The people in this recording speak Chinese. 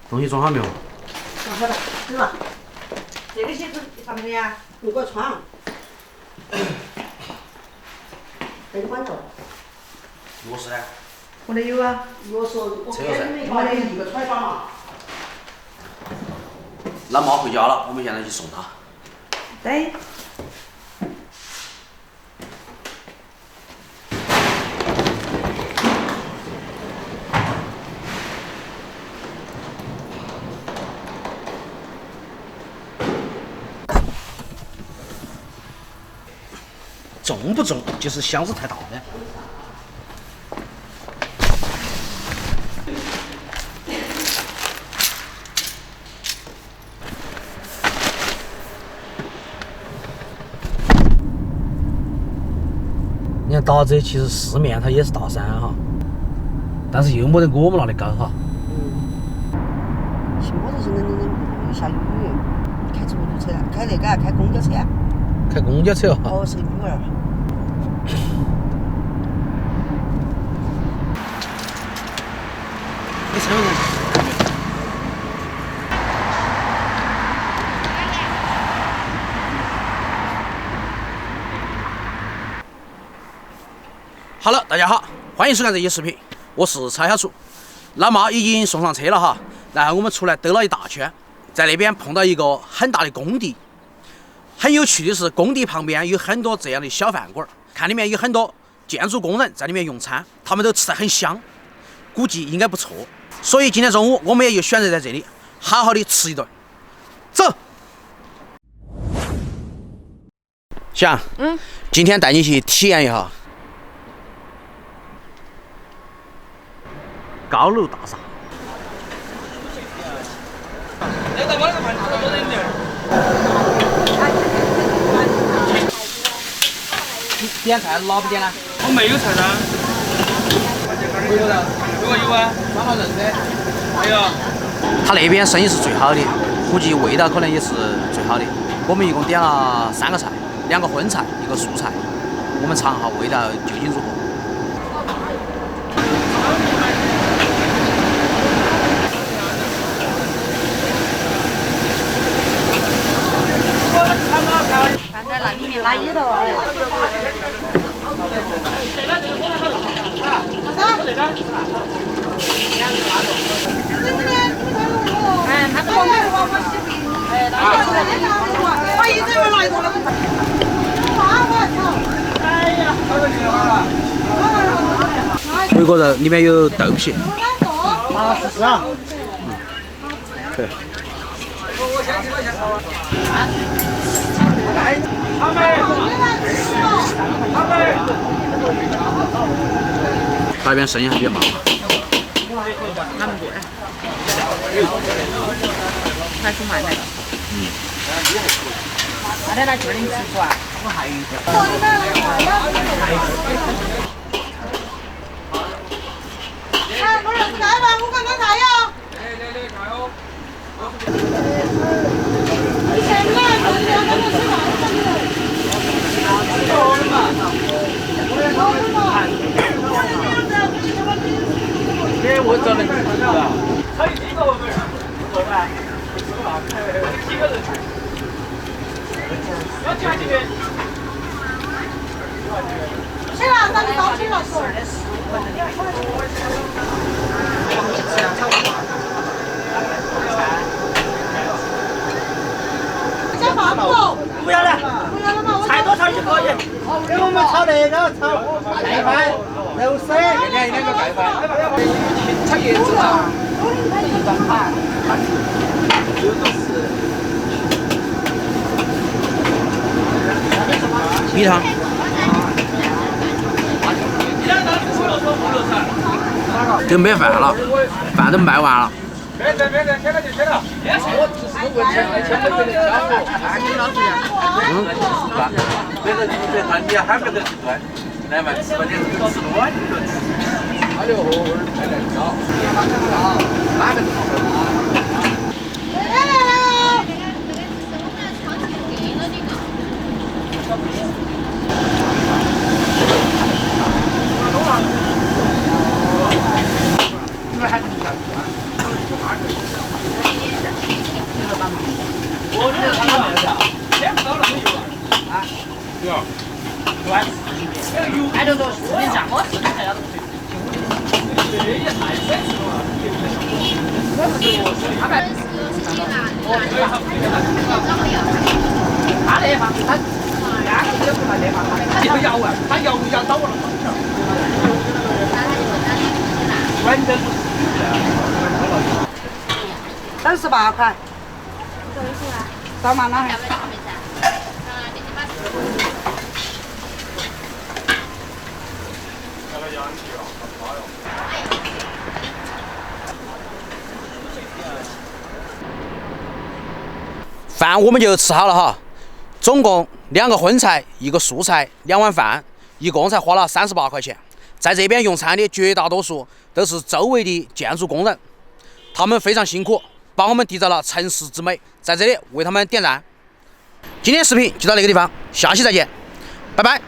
东西装好没有？装好了，走吧。这个鞋子放哪里呀？你给我穿。灯关着。钥匙呢？我那有啊。钥匙我给你们发的一个揣包嘛。老猫回家了，我们现在去送它。对。重不重，就是箱子太大了。你看达州其实四面它也是大山哈，但是又没得我们那里高哈。现在这是冷又下雨，开出租车，开那个开公交车。开公交车哈。哦，是女儿。你车上。Hello， 大家好，欢迎收看这期视频，我是蔡小厨。老妈已经送上车了哈，然后我们出来兜了一大圈，在那边碰到一个很大的工地。很有趣的是，工地旁边有很多这样的小饭馆，看里面有很多建筑工人在里面用餐，他们都吃得很香，估计应该不错。所以今天中午我们也就选择在这里好好的吃一顿。走，翔，今天带你去体验一下高楼大厦。点菜哪不点呢？我没有菜单。有的，如果有啊，帮忙认得。没有。他那边生意是最好的，估计味道可能也是最好的。我们一共点了3个菜，2个荤菜，1个素菜。我们尝下味道究竟如何。放在那里面哪有的？哎，他们我哎，我一直要来着了。回锅肉里面有豆皮。是啊。对。那边生意还比较忙。拿不过来，还是慢那个。那天他叫你吃出啊，我还有一个。哎，我儿子来吧，我看看菜哟。以前呢，就是要跟着吃饭给我找人吃的。他有几个我们做饭？几个人？要加几个？吃了，咱就到吃了说。加饭不？不要了，不要了嘛，菜多炒就可以。给我们炒那个炒盖饭、肉丝，2个盖饭。炒叶子啊。米汤。都没饭了，饭都卖完了。别，现在就行了。我只是问钱没得交货，看你老子呀。别人就看你还没得去赚，来嘛，吃吧，你吃多你就吃。哎呦，太难搞。哪个哎，就是你像我视频看到他那方他压根也不来那方，他摇啊，他摇倒了方向。完全不是。38块。到妈妈。饭我们就吃好了哈，总共2个荤菜，1个素菜，2碗饭，一共才花了38块钱。在这边用餐的绝大多数都是周围的建筑工人，他们非常辛苦，帮我们缔造了城市之美，在这里为他们点赞。今天视频就到那个地方，下期再见，拜拜。